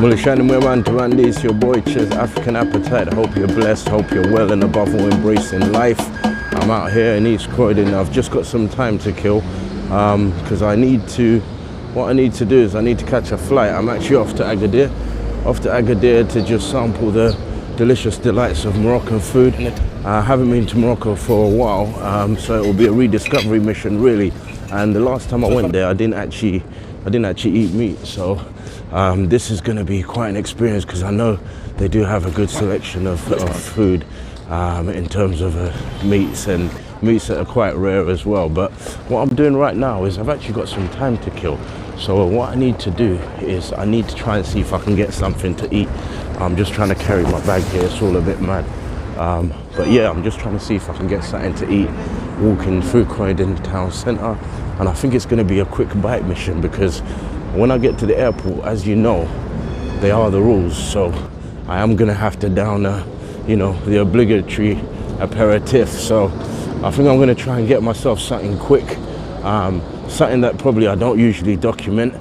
Mulishani Mweman, this your boy Chiz, African Appetite. Hope you're blessed, hope you're well and above all embracing life. I'm out here in East Croydon. I've just got some time to kill because what I need to do is I need to catch a flight. I'm actually off to Agadir to just sample the delicious delights of Moroccan food. I haven't been to Morocco for a while, so it will be a rediscovery mission really. And the last time I went there, I didn't actually eat meat, so this is going to be quite an experience because I know they do have a good selection of food in terms of meats, and meats that are quite rare as well. But what I'm doing right now is I've actually got some time to kill. So what I need to do is I need to try and see if I can get something to eat. I'm just trying to carry my bag here, it's all a bit mad. But yeah, I'm just trying to see if I can get something to eat, walking through Croydon town centre. And I think it's going to be a quick bite mission because when I get to the airport, as you know, they are the rules. So I am going to have to down, the obligatory aperitif. So I think I'm going to try and get myself something quick, something that probably I don't usually document.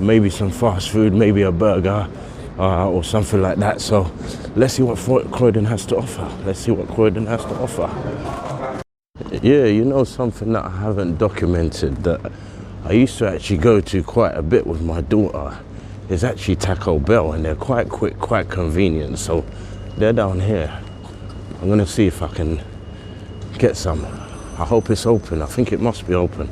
Maybe some fast food, maybe a burger or something like that. So let's see what Croydon has to offer. Yeah, something that I haven't documented that I used to actually go to quite a bit with my daughter is actually Taco Bell, and they're quite quick, quite convenient. So they're down here. I'm gonna see if I can get some. I hope it's open. I think it must be open.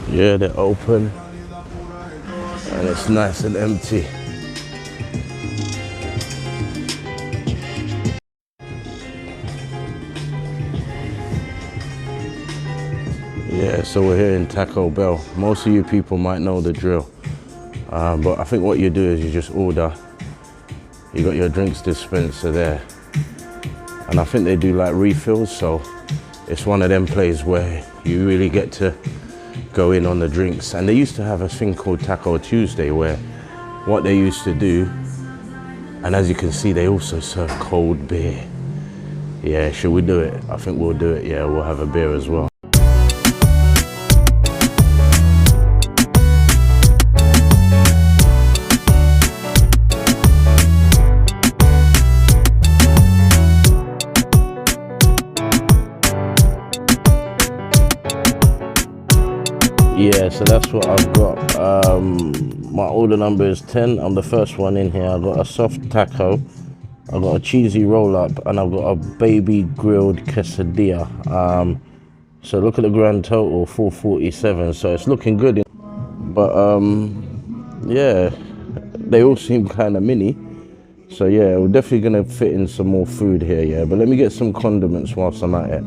Yeah, they're open and it's nice and empty. Yeah, so we're here in Taco Bell. Most of you people might know the drill, but I think what you do is you just order. You got your drinks dispenser there, and I think they do like refills, so it's one of them places where you really get to go in on the drinks. And they used to have a thing called Taco Tuesday where what they used to do, and as you can see, they also serve cold beer. Yeah, should we do it? I think we'll do it. Yeah, we'll have a beer as well. Yeah, so that's what I've got. My order number is 10. I'm the first one in here. I've got a soft taco, I've got a cheesy roll-up, and I've got a baby grilled quesadilla. So look at the grand total, 447. So it's looking good. But yeah, they all seem kind of mini. So yeah, we're definitely gonna fit in some more food here. Yeah, but let me get some condiments whilst I'm at it.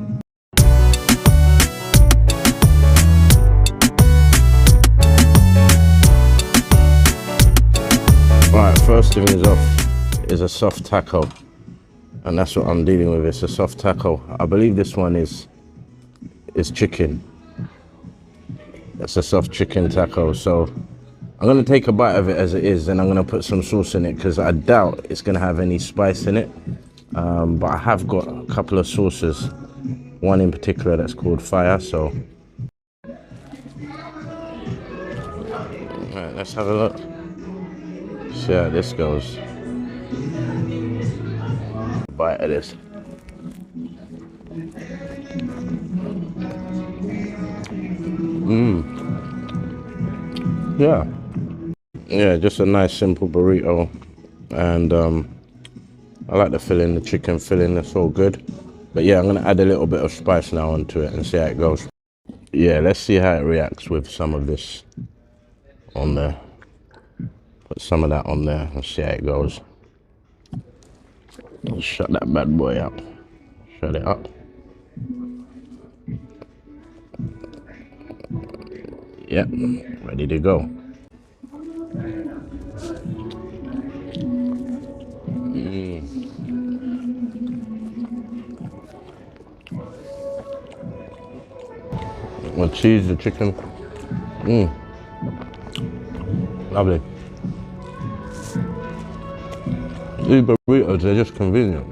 Right, first thing is a soft taco, and that's what I'm dealing with. It's a soft taco. I believe this one is chicken. It's a soft chicken taco. So I'm gonna take a bite of it as it is, and I'm gonna put some sauce in it because I doubt it's gonna have any spice in it. But I have got a couple of sauces, one in particular that's called Fire. So alright, let's have a look. See how this goes. Bite of this. Yeah, just a nice simple burrito, and I like the filling, the chicken filling. That's all good. But yeah, I'm gonna add a little bit of spice now onto it and see how it goes. Yeah, let's see how it reacts with some of this on there. Put some of that on there and see how it goes. Shut that bad boy up. Shut it up. Yep, ready to go. The cheese, the chicken. Lovely. These burritos, they're just convenient.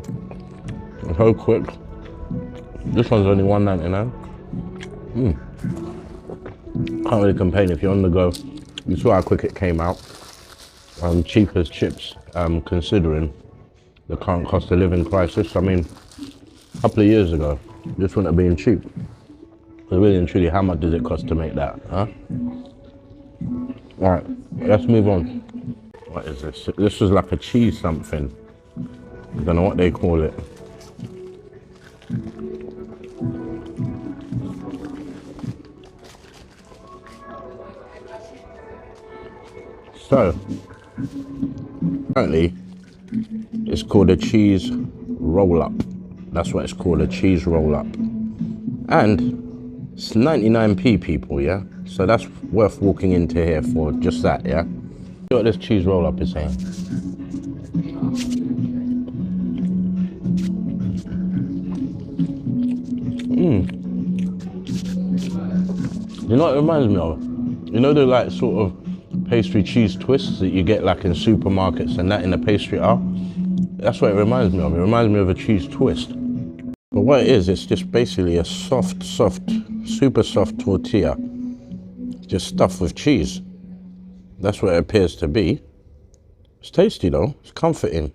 They're so quick. This one's only $1.99. Can't really complain if you're on the go. You saw how quick it came out. Cheap as chips, considering the current cost of living crisis. I mean, a couple of years ago, this wouldn't have been cheap. So really and truly, how much does it cost to make that, huh? All right, let's move on. What is this? This is like a cheese something. I don't know what they call it. So, apparently, it's called a cheese roll-up. That's what it's called, a cheese roll-up. And it's 99p, people, yeah? So that's worth walking into here for, just that, yeah? See what this cheese roll-up is saying. You know what it reminds me of? You know the like sort of pastry cheese twists that you get like in supermarkets and that in the pastry aisle? That's what it reminds me of. It reminds me of a cheese twist. But what it is, it's just basically a soft, super soft tortilla, just stuffed with cheese. That's what it appears to be. It's tasty though, it's comforting.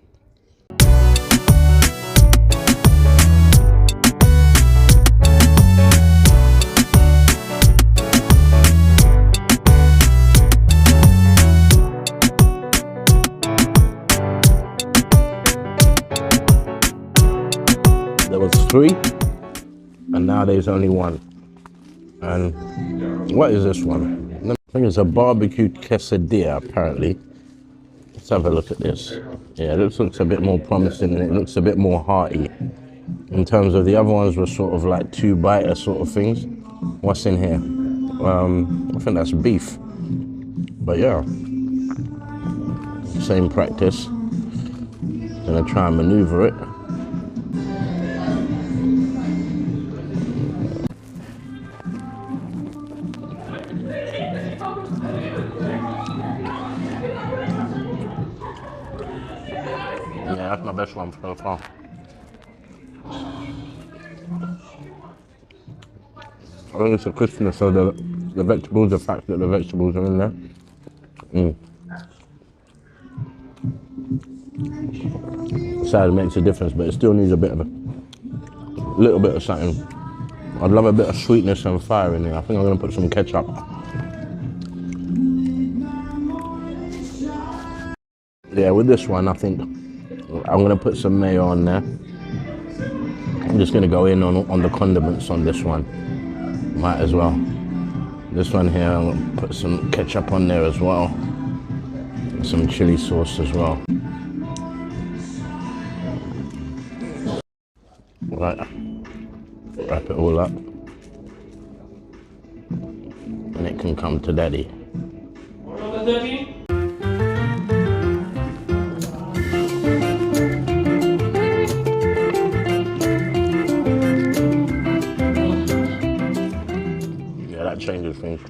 There was 3, and now there's only 1. And what is this one? I think it's a barbecue quesadilla, apparently. Let's have a look at this. Yeah, this looks a bit more promising and it looks a bit more hearty. In terms of the other ones were sort of like 2-biter sort of things. What's in here? I think that's beef. But yeah, same practice. Gonna try and maneuver it. Yeah, that's my best one so far. I think it's the crispness of the vegetables, the fact that the vegetables are in there. Salad makes a difference, but it still needs a little bit of something. I'd love a bit of sweetness and fire in there. I think I'm gonna put some ketchup. Yeah, with this one, I think I'm gonna put some mayo on there. I'm just gonna go in on the condiments on this one. Might as well. This one here, I'm gonna put some ketchup on there as well. Some chili sauce as well. Right, wrap it all up. And it can come to daddy. Changes things.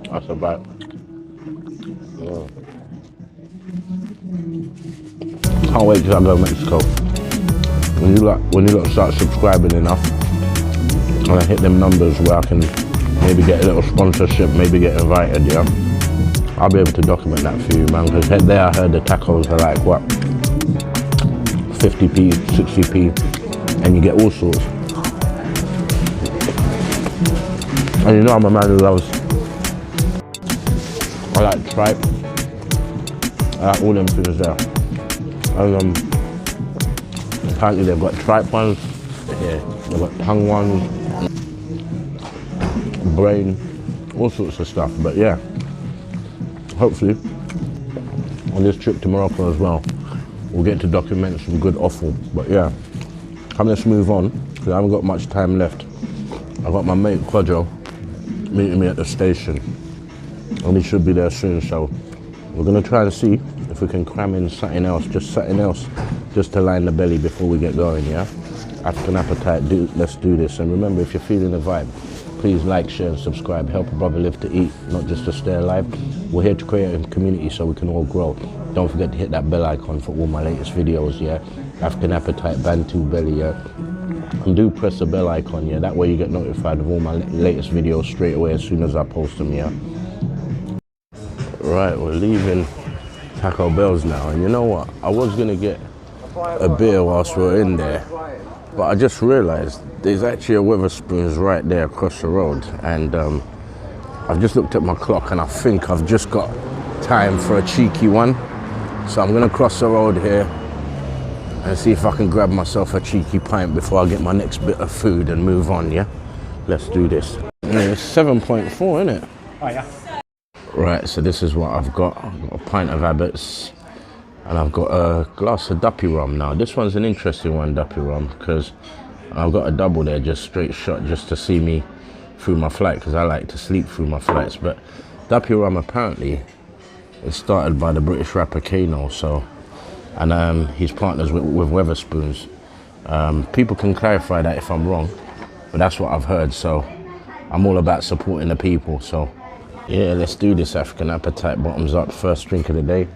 That's about. Yeah. Can't wait till I go to Mexico. When you lot start subscribing enough, and I hit them numbers where I can maybe get a little sponsorship, maybe get invited, yeah, I'll be able to document that for you, man. Because there I heard the tacos are like what, 50p, 60p, and you get all sorts. And you know I'm a man who loves, I like tripe, I like all them things there. And apparently they've got tripe ones, yeah, they've got tongue ones, brain, all sorts of stuff. But yeah, hopefully on this trip to Morocco as well, we'll get to document some good offal. But yeah, let's move on, because I haven't got much time left. I've got my mate Quadro meeting me at the station, and he should be there soon, so we're gonna try and see if we can cram in something else just to line the belly before we get going, yeah? African Appetite, let's do this. And remember, if you're feeling the vibe, please like, share and subscribe. Help a brother live to eat, not just to stay alive. We're here to create a community so we can all grow. Don't forget to hit that bell icon for all my latest videos, yeah? African Appetite, Bantu Belly, yeah? And do press the bell icon, yeah, that way you get notified of all my latest videos straight away as soon as I post them, yeah. Right, we're leaving Taco Bell's now, and you know what, I was gonna get a beer whilst we're in there, but I just realized there's actually a Wetherspoons right there across the road, and I've just looked at my clock and I think I've just got time for a cheeky one. So I'm gonna cross the road here and see if I can grab myself a cheeky pint before I get my next bit of food and move on, yeah? Let's do this. It's 7.4, isn't it? Oh yeah. Right, so this is what I've got. I've got a pint of Abbott's and I've got a glass of Duppy Rum. Now, this one's an interesting one, Duppy Rum, because I've got a double there, just straight shot, just to see me through my flight, because I like to sleep through my flights. But Duppy Rum apparently is started by the British rapper Kano, so, and he's partners with Wetherspoons. People can clarify that if I'm wrong, but that's what I've heard, so I'm all about supporting the people. So yeah, let's do this. African Appetite, bottoms up, first drink of the day.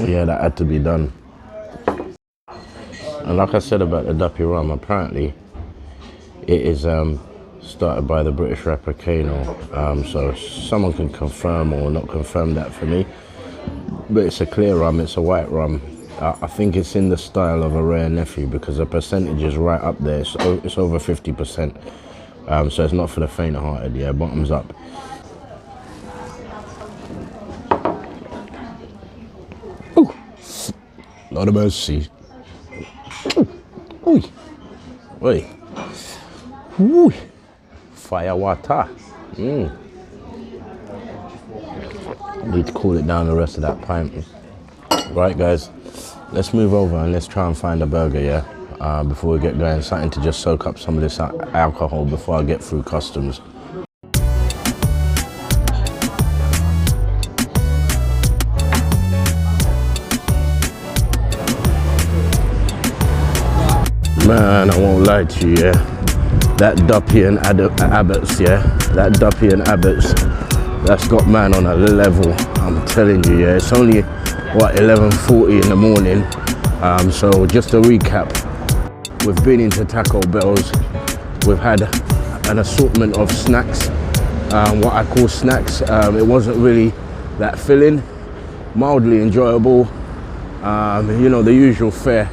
Yeah, that had to be done. And like I said about the Duppy Rum, apparently it is started by the British rapper Kano. So someone can confirm or not confirm that for me. But it's a clear rum, it's a white rum. I think it's in the style of a rare nephew because the percentage is right up there. It's over 50%. So it's not for the faint-hearted, yeah, bottoms up. Ooh, Lord of mercy. Ooh, oi, ooh, fire water. Need to cool it down the rest of that pint. Right, guys, let's move over and let's try and find a burger, yeah, before we get going. Something to just soak up some of this alcohol before I get through customs. Man, I won't lie to you, yeah. That Duppy and Abbott's, yeah. That Duppy and Abbott's, that's got man on a level. I'm telling you, yeah. It's only, what, 11:40 in the morning. So just to recap, we've been into Taco Bell's. We've had an assortment of snacks, what I call snacks. It wasn't really that filling, mildly enjoyable. You know, the usual fare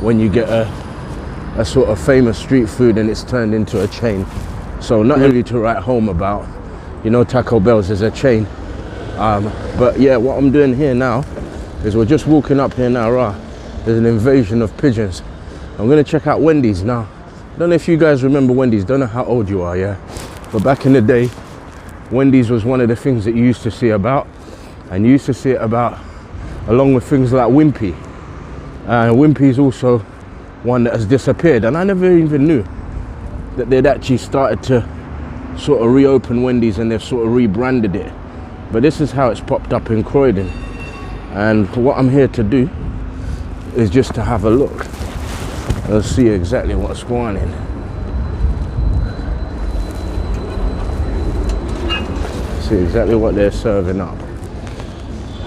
when you get a sort of famous street food and it's turned into a chain. So not really to write home about, you know, Taco Bell's is a chain. But yeah, what I'm doing here now is we're just walking up here now, there's an invasion of pigeons. I'm gonna check out Wendy's now. Don't know if you guys remember Wendy's, don't know how old you are, yeah? But back in the day, Wendy's was one of the things that you used to see about, and you used to see it about along with things like Wimpy. And Wimpy's also one that has disappeared, and I never even knew that they'd actually started to sort of reopen Wendy's and they've sort of rebranded it. But this is how it's popped up in Croydon, and what I'm here to do is just to have a look and see exactly what's going on. See exactly what they're serving up,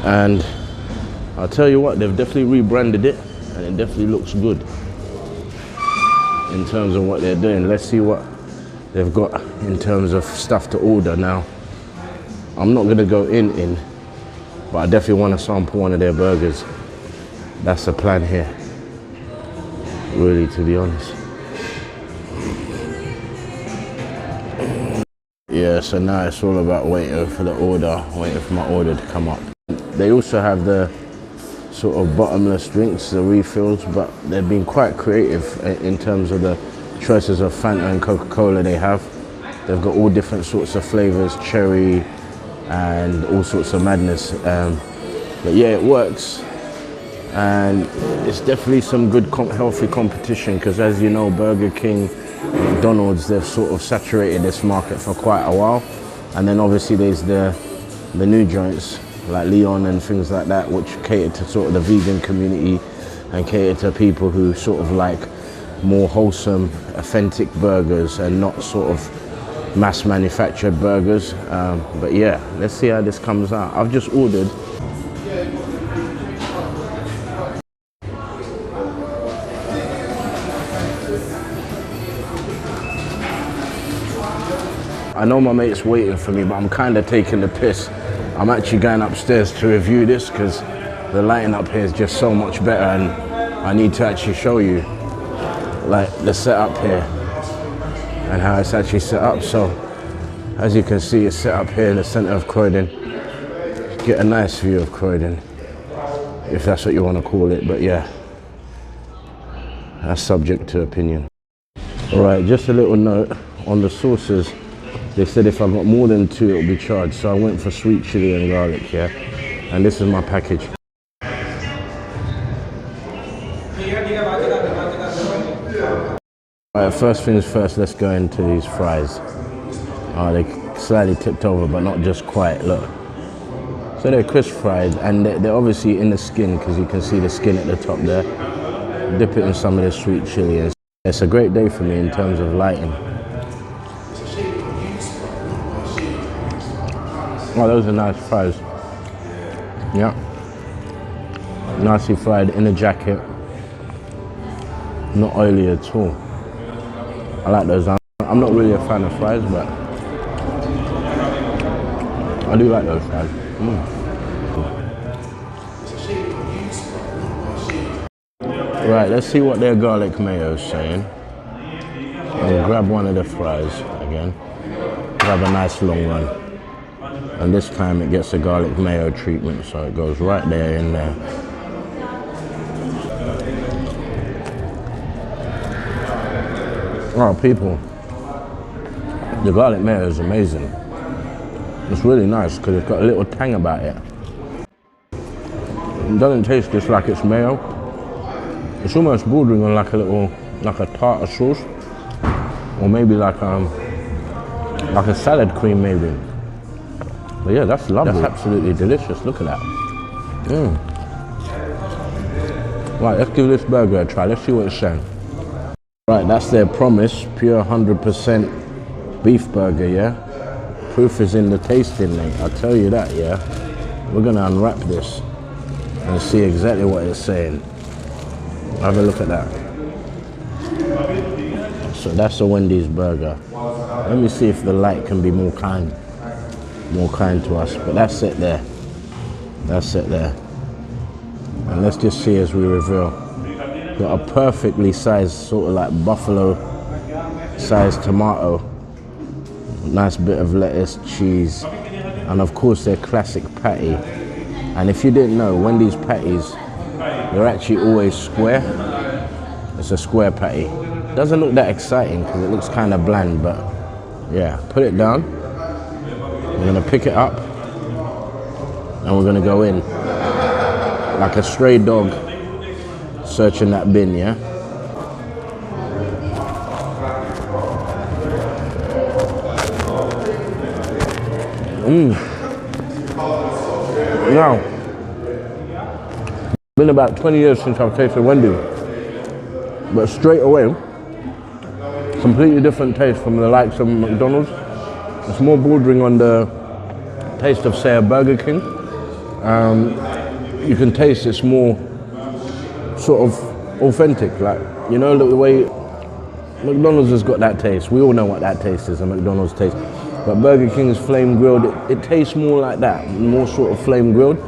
and I'll tell you what, they've definitely rebranded it and it definitely looks good in terms of what they're doing. Let's see what they've got in terms of stuff to order now. I'm not gonna go in, but I definitely want to sample one of their burgers. That's the plan here, really, to be honest. Yeah, so now it's all about waiting for the order, waiting for my order to come up. They also have the sort of bottomless drinks, the refills, but they've been quite creative in terms of the choices of Fanta and Coca-Cola they have. They've got all different sorts of flavors, cherry and all sorts of madness. But yeah, it works, and it's definitely some good healthy competition, because as you know, Burger King, McDonald's, they've sort of saturated this market for quite a while. And then obviously there's the new joints like Leon and things like that, which cater to sort of the vegan community and cater to people who sort of like more wholesome, authentic burgers and not sort of mass manufactured burgers. But yeah, let's see how this comes out. I've just ordered I know my mate's waiting for me, but I'm kind of taking the piss. I'm actually going upstairs to review this because the lighting up here is just so much better, and I need to actually show you like the setup here and how it's actually set up. So as you can see, it's set up here in the center of Croydon. Get a nice view of Croydon, if that's what you want to call it, but yeah, that's subject to opinion. All right, just a little note on the sauces. They said if I got more than 2, it'll be charged. So I went for sweet chili and garlic here. And this is my package. All right, first things first, let's go into these fries. They slightly tipped over, but not just quite, look. So they're crisp fried, and they're obviously in the skin, because you can see the skin at the top there. Dip it in some of the sweet chili. And it's a great day for me in terms of lighting. Oh, those are nice fries. Yeah. Nicely fried in a jacket. Not oily at all. I like those. I'm not really a fan of fries, but I do like those fries. Right, let's see what their garlic mayo is saying. I'll grab one of the fries again. Grab a nice long one. And this time it gets a garlic mayo treatment, so it goes right there in there. Oh, people, the garlic mayo is amazing. It's really nice because it's got a little tang about it. It doesn't taste just like it's mayo. It's almost bordering on like a tartar sauce, or maybe like a salad cream maybe. But yeah, that's lovely. That's absolutely delicious. Look at that. Right, let's give this burger a try. Let's see what it's saying. Right, that's their promise. Pure 100% beef burger, yeah? Proof is in the tasting, mate. I'll tell you that, yeah? We're going to unwrap this and see exactly what it's saying. Have a look at that. So that's a Wendy's burger. Let me see if the light can be more kind to us, but that's it there. That's it there. And let's just see as we reveal. Got a perfectly sized, sort of like buffalo sized tomato. Nice bit of lettuce, cheese, and of course their classic patty. And if you didn't know, Wendy's patties, they're actually always square. It's a square patty. Doesn't look that exciting because it looks kind of bland, but yeah, put it down. We're gonna pick it up and we're gonna go in like a stray dog searching that bin, yeah? Now, it's been about 20 years since I've tasted Wendy's, but straight away, completely different taste from the likes of McDonald's. It's more bordering on the taste of, say, a Burger King. You can taste it's more sort of authentic, like, you know, the way McDonald's has got that taste. We all know what that taste is, a McDonald's taste. But Burger King's flame grilled, it tastes more like that, more sort of flame grilled.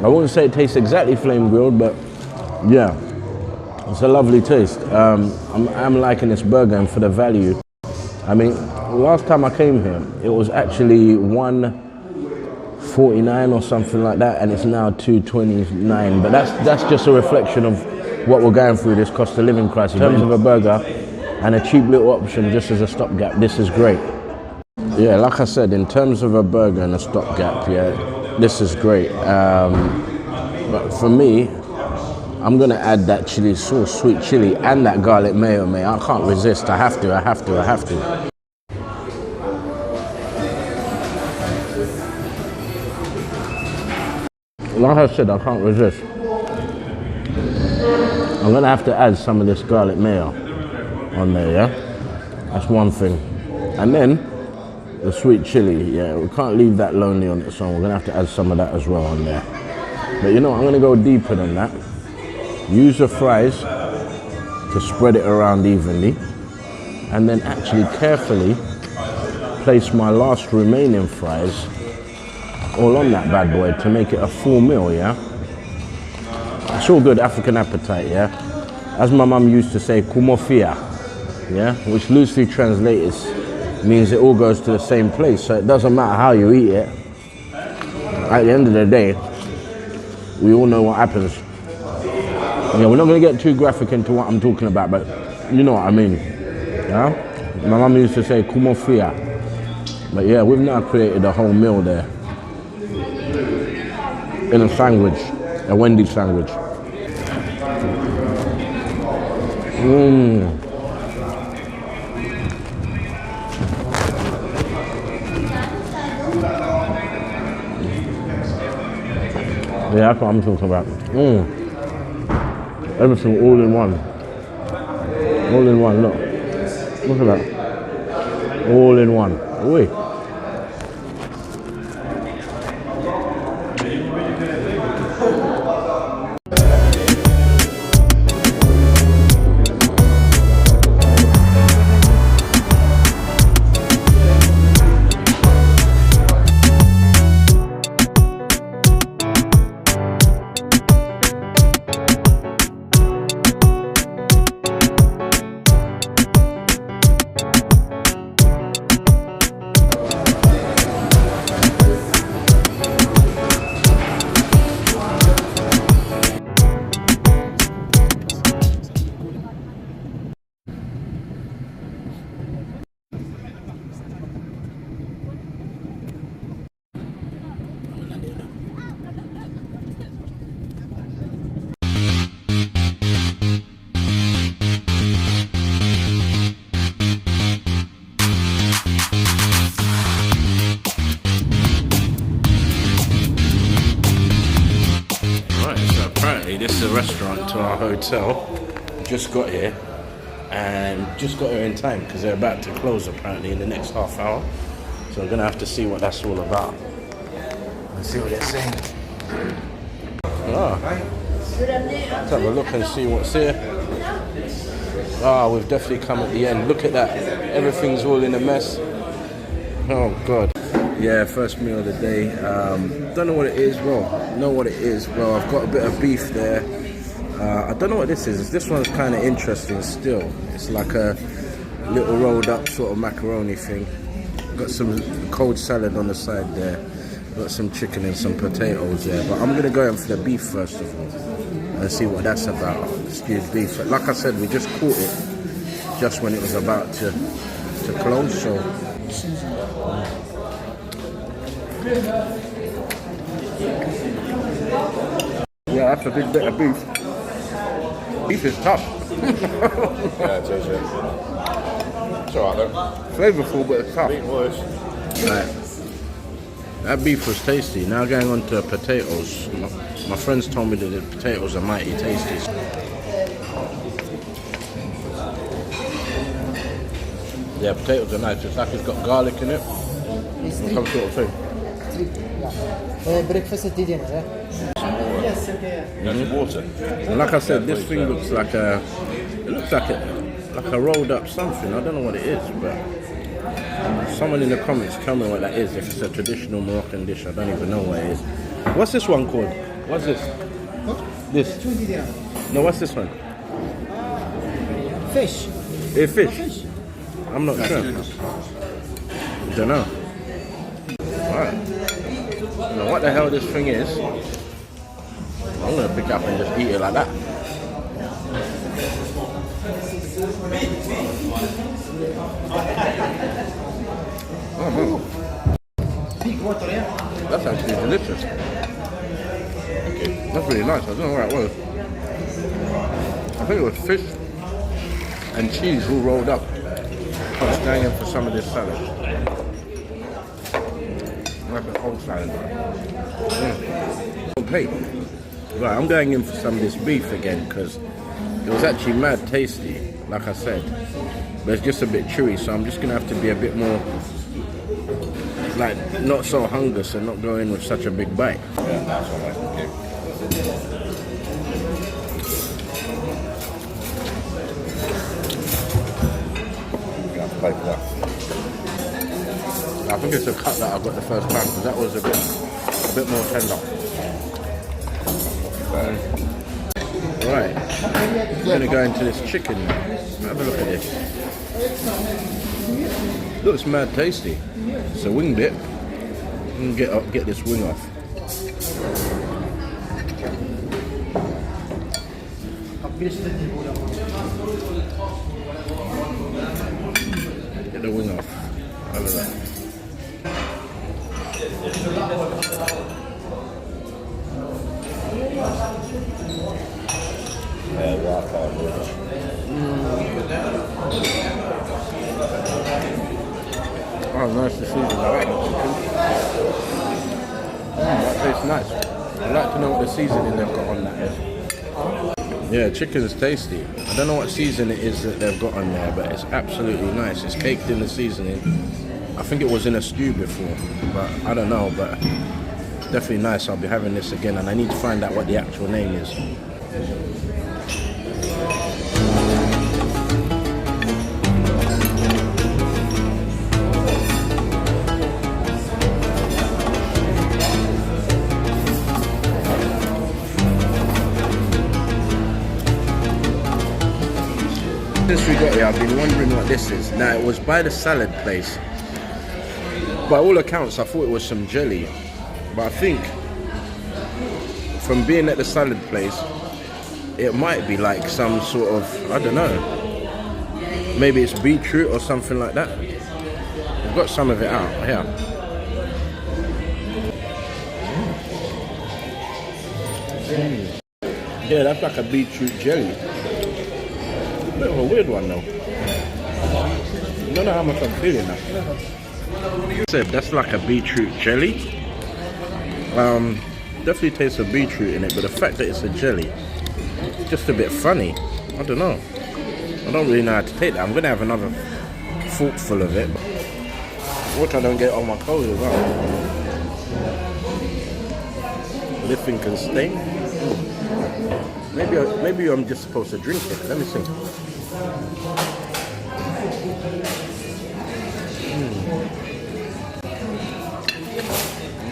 I wouldn't say it tastes exactly flame grilled, but yeah, it's a lovely taste. I'm liking this burger, and for the value, I mean, last time I came here, it was actually $1.49 or something like that, and it's now $2.29. But that's just a reflection of what we're going through, this cost of living crisis. In terms of a burger and a cheap little option just as a stopgap, this is great. Yeah, like I said, in terms of a burger and a stopgap, yeah, this is great. But for me, I'm gonna add that chili sauce, sweet chili, and that garlic mayo, mate. I can't resist. I have to. Like I said, I can't resist. I'm gonna have to add some of this garlic mayo. on there, yeah? That's one thing. And then the sweet chili, yeah, we can't leave that lonely on its own. We're gonna have to add some of that as well on there. But you know what, I'm gonna go deeper than that. Use the fries to spread it around evenly, and then actually carefully place my last remaining fries all on that bad boy to make it a full meal, yeah? It's all good African appetite, yeah? As my mum used to say, kumofia, yeah? Which loosely translated means it all goes to the same place, so it doesn't matter how you eat it. At the end of the day, we all know what happens. Yeah, we're not gonna get too graphic into what I'm talking about, but you know what I mean, yeah? My mum used to say, kumofia. But yeah, we've now created a whole meal there. In a sandwich, a Wendy's sandwich. Yeah, that's what I'm talking about. Everything all in one. All in one, look. Look at that. All in one. Oi. This is a restaurant to our hotel. Just got here and just got here in time because they're about to close apparently in the next half hour. So I'm gonna have to see what that's all about. Let's see what they're saying. Let's have a look and see what's here. We've definitely come at the end. Look at that. Everything's all in a mess. Oh God. Yeah, first meal of the day. Don't know what it is. Well, know what it is. Well, I've got a bit of beef there. I don't know what this is. This one's kind of interesting still. It's like a little rolled up sort of macaroni thing. Got some cold salad on the side there. Got some chicken and some potatoes there. But I'm going to go in for the beef first of all and see what that's about. Stewed beef. Like I said, we just caught it just when it was about to close. So. Yeah, that's a big bit of beef. Beef is tough. Yeah, it is, yeah. It's alright though. Flavorful, but it's tough. Beef worse. Right. That beef was tasty. Now going on to potatoes. My friends told me that the potatoes are mighty tasty. Yeah, potatoes are nice. It's like it's got garlic in it. Some sort of thing. Breakfast and dinner, eh? Yes, okay. That's water. And like I said, this thing looks like a rolled up something. I don't know what it is, but someone in the comments tell me what that is. If it's a traditional Moroccan dish, I don't even know what it is. What's this one called? What's this? This? No, what's this one? Fish. Fish? I'm not sure. I don't know. Alright. I don't know what the hell this thing is. I'm gonna pick up and just eat it like that. That's actually delicious. Okay. That's really nice. I don't know where it was. I think it was fish and cheese all rolled up. I was going in for some of this salad. Like a whole salad. Okay. Right, I'm going in for some of this beef again because it was actually mad tasty. like I said, but it's just a bit chewy, so I'm just gonna have to be a bit more, like, not so hungry, so not go in with such a big bite. Yeah, that's all right. Okay. You have to pay for that. I think it's a cut that I got the first time, because that was a bit more tender. Right, we're gonna go into this chicken now. Have a look at this. Looks mad tasty. It's a wing bit. And get this wing off. Get the wing off. Have a look. Yeah, right, Oh, nice to see you. I like the chicken. That tastes nice. I'd like to know what the seasoning they've got on that is. Yeah, chicken's tasty. I don't know what season it is that they've got on there, but it's absolutely nice. It's caked in the seasoning. I think it was in a stew before, but I don't know, but definitely nice. I'll be having this again, and I need to find out what the actual name is. Since we got here, I've been wondering what this is. Now, it was by the salad place. By all accounts, I thought it was some jelly. But I think, from being at the salad place, it might be like some sort of, I don't know. Maybe it's beetroot or something like that. I've got some of it out here. Yeah, that's like a beetroot jelly. Bit of a weird one though. I don't know how much I'm feeling that. Said that's like a beetroot jelly. Definitely tastes of beetroot in it, but the fact that it's a jelly, it's just a bit funny. I don't know. I don't really know how to take that. I'm gonna have another forkful of it. Watch I don't get it on my clothes as well. This thing can sting. Maybe I'm just supposed to drink it. Let me see.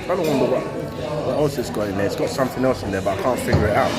I don't wonder what else it's got in there. It's got something else in there, but I can't figure it out.